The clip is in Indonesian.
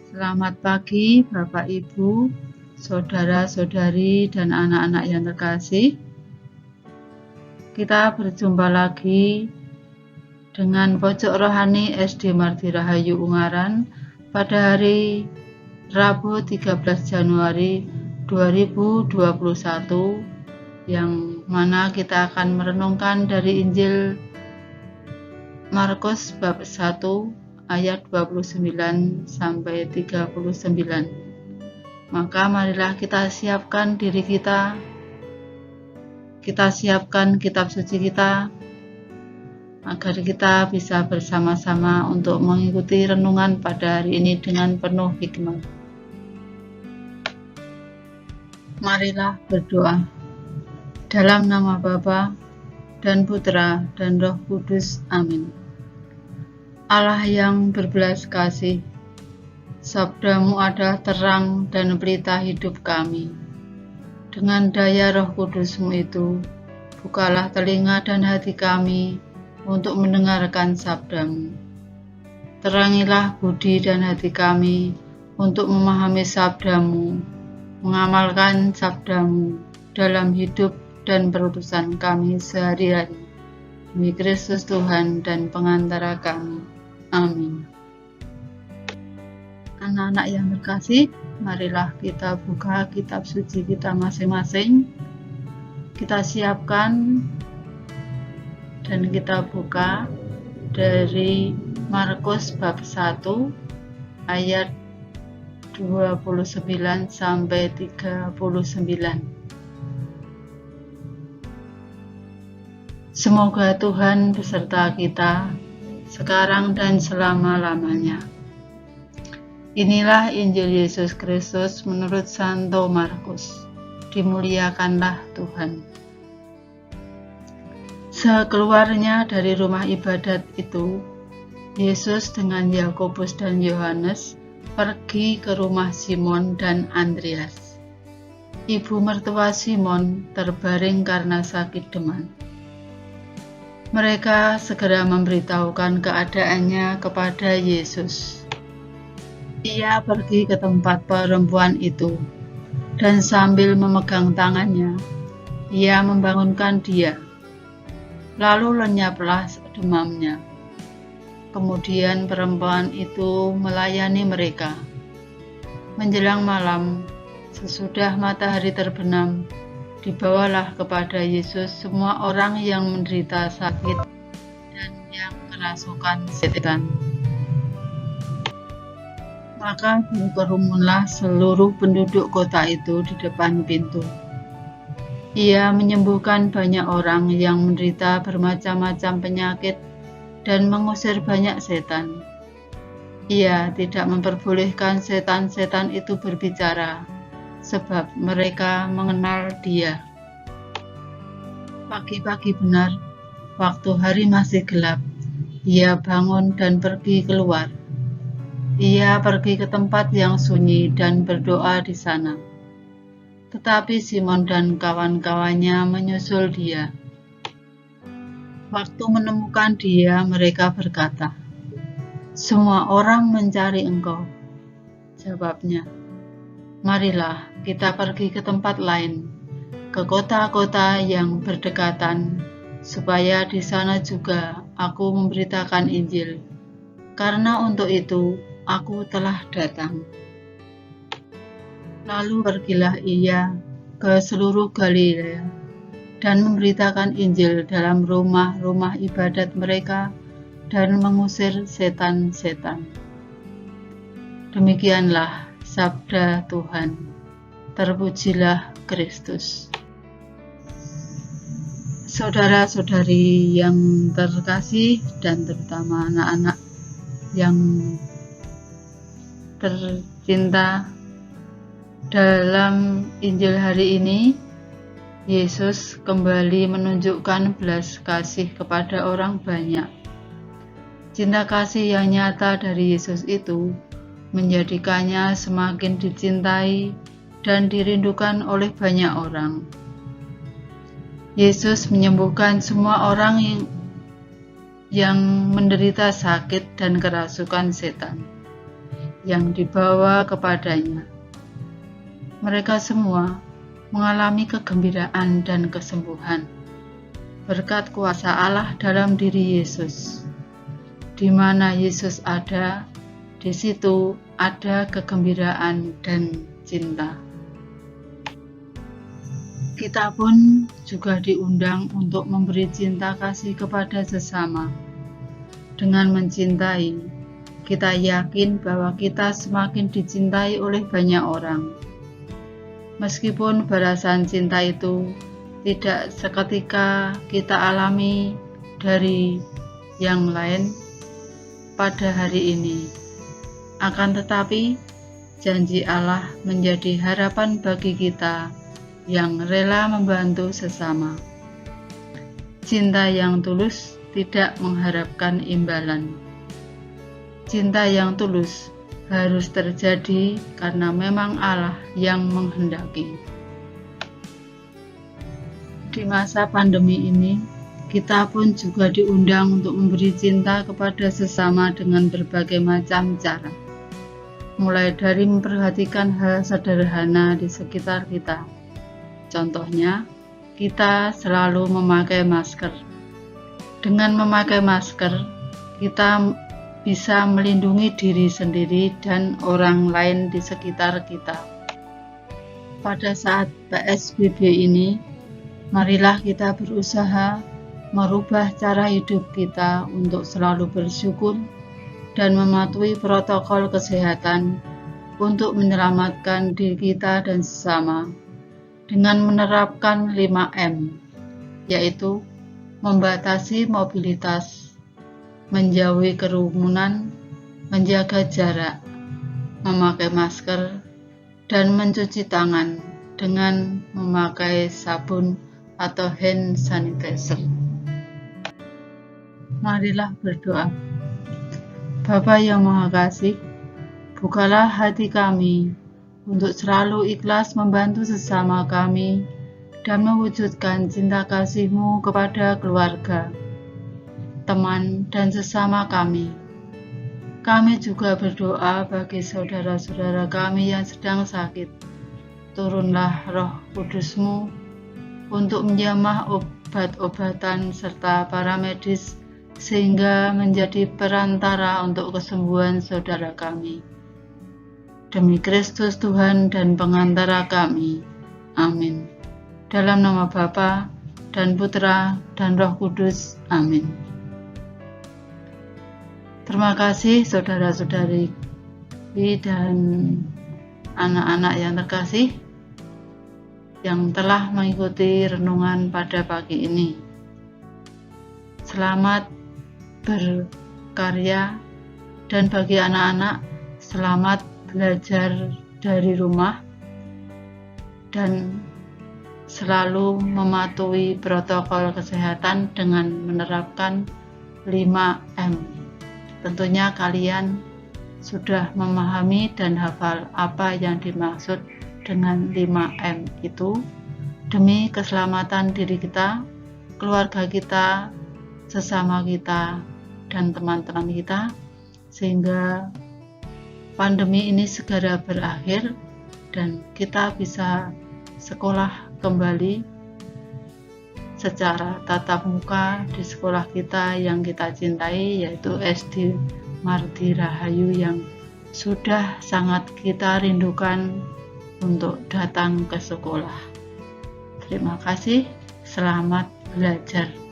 Selamat pagi Bapak Ibu, saudara-saudari dan anak-anak yang terkasih. Kita berjumpa lagi dengan Pojok Rohani SD Marti Rahayu Ungaran pada hari Rabu 13 Januari 2021 yang mana kita akan merenungkan dari Injil Markus bab 1 ayat 29 sampai 39. Maka marilah kita siapkan diri kita siapkan kitab suci kita agar kita bisa bersama-sama untuk mengikuti renungan pada hari ini dengan penuh hikmat. Marilah berdoa. Dalam nama Bapa dan Putra dan Roh Kudus. Amin. Allah yang berbelas kasih, sabda-Mu adalah terang dan pelita hidup kami. Dengan daya Roh Kudus-Mu itu, bukalah telinga dan hati kami untuk mendengarkan sabda-Mu. Terangilah budi dan hati kami untuk memahami sabda-Mu, mengamalkan sabda-Mu dalam hidup dan perutusan kami sehari-hari. Demi Kristus Tuhan dan pengantara kami. Amin. Anak-anak yang terkasih, marilah kita buka kitab suci kita masing-masing. Kita siapkan dan kita buka dari Markus bab 1 ayat 29 sampai 39. Semoga Tuhan beserta kita sekarang dan selama-lamanya. Inilah Injil Yesus Kristus menurut Santo Markus. Dimuliakanlah Tuhan. Sekeluarnya dari rumah ibadat itu, Yesus dengan Yakobus dan Yohanes pergi ke rumah Simon dan Andreas. Ibu mertua Simon terbaring karena sakit demam. Mereka segera memberitahukan keadaannya kepada Yesus. Ia pergi ke tempat perempuan itu, dan sambil memegang tangannya, ia membangunkan dia. Lalu lenyaplah demamnya. Kemudian perempuan itu melayani mereka. Menjelang malam, sesudah matahari terbenam, dibawalah kepada Yesus semua orang yang menderita sakit dan yang kerasukan setan. Maka berkerumunlah seluruh penduduk kota itu di depan pintu. Ia menyembuhkan banyak orang yang menderita bermacam-macam penyakit dan mengusir banyak setan. Ia tidak memperbolehkan setan-setan itu berbicara, sebab mereka mengenal Dia. Pagi-pagi benar, waktu hari masih gelap, ia bangun dan pergi keluar. Ia pergi ke tempat yang sunyi dan berdoa di sana. Tetapi Simon dan kawan-kawannya menyusul dia. Waktu menemukan dia, mereka berkata, "Semua orang mencari Engkau." Jawabnya, "Marilah kita pergi ke tempat lain, ke kota-kota yang berdekatan, supaya di sana juga aku memberitakan Injil, karena untuk itu aku telah datang." Lalu pergilah ia ke seluruh Galilea dan memberitakan Injil dalam rumah-rumah ibadat mereka dan mengusir setan-setan. Demikianlah sabda Tuhan. Terpujilah Kristus. Saudara-saudari yang terkasih dan terutama anak-anak yang tercinta, dalam Injil hari ini Yesus kembali menunjukkan belas kasih kepada orang banyak. Cinta kasih yang nyata dari Yesus itu menjadikannya semakin dicintai dan dirindukan oleh banyak orang. Yesus menyembuhkan semua orang yang menderita sakit dan kerasukan setan. yang dibawa kepadanya. Mereka semua mengalami kegembiraan dan kesembuhan berkat kuasa Allah dalam diri Yesus. Di mana Yesus ada, di situ ada kegembiraan dan cinta. Kita pun juga diundang untuk memberi cinta kasih kepada sesama. Dengan mencintai, kita yakin bahwa kita semakin dicintai oleh banyak orang. Meskipun balasan cinta itu tidak seketika kita alami dari yang lain pada hari ini, akan tetapi janji Allah menjadi harapan bagi kita yang rela membantu sesama. Cinta yang tulus tidak mengharapkan imbalan. Cinta yang tulus harus terjadi karena memang Allah yang menghendaki. Di masa pandemi ini, kita pun juga diundang untuk memberi cinta kepada sesama dengan berbagai macam cara. Mulai dari memperhatikan hal sederhana di sekitar kita. Contohnya, kita selalu memakai masker. Dengan memakai masker, kita bisa melindungi diri sendiri dan orang lain di sekitar kita. Pada saat PSBB ini, marilah kita berusaha merubah cara hidup kita untuk selalu bersyukur dan mematuhi protokol kesehatan untuk menyelamatkan diri kita dan sesama dengan menerapkan 5M, yaitu membatasi mobilitas, menjauhi kerumunan, menjaga jarak, memakai masker, dan mencuci tangan dengan memakai sabun atau hand sanitizer. Marilah berdoa. Bapa yang Maha Kasih, bukalah hati kami untuk selalu ikhlas membantu sesama kami dan mewujudkan cinta kasih-Mu kepada keluarga, teman, dan sesama kami. Kami juga berdoa bagi saudara-saudara kami yang sedang sakit. Turunlah Roh Kudus-Mu untuk menjamah obat-obatan serta para medis sehingga menjadi perantara untuk kesembuhan saudara kami. Demi Kristus Tuhan dan pengantara kami. Amin. Dalam nama Bapa dan Putra dan Roh Kudus. Amin. Terima kasih saudara-saudari dan anak-anak yang terkasih yang telah mengikuti renungan pada pagi ini. Selamat berkarya, dan bagi anak-anak selamat belajar dari rumah dan selalu mematuhi protokol kesehatan dengan menerapkan 5M. Tentunya kalian sudah memahami dan hafal apa yang dimaksud dengan 5M itu demi keselamatan diri kita, keluarga kita, sesama kita, dan teman-teman kita, sehingga pandemi ini segera berakhir dan kita bisa sekolah kembali secara tatap muka di sekolah kita yang kita cintai, yaitu SD Mardi Rahayu yang sudah sangat kita rindukan untuk datang ke sekolah. Terima kasih, selamat belajar.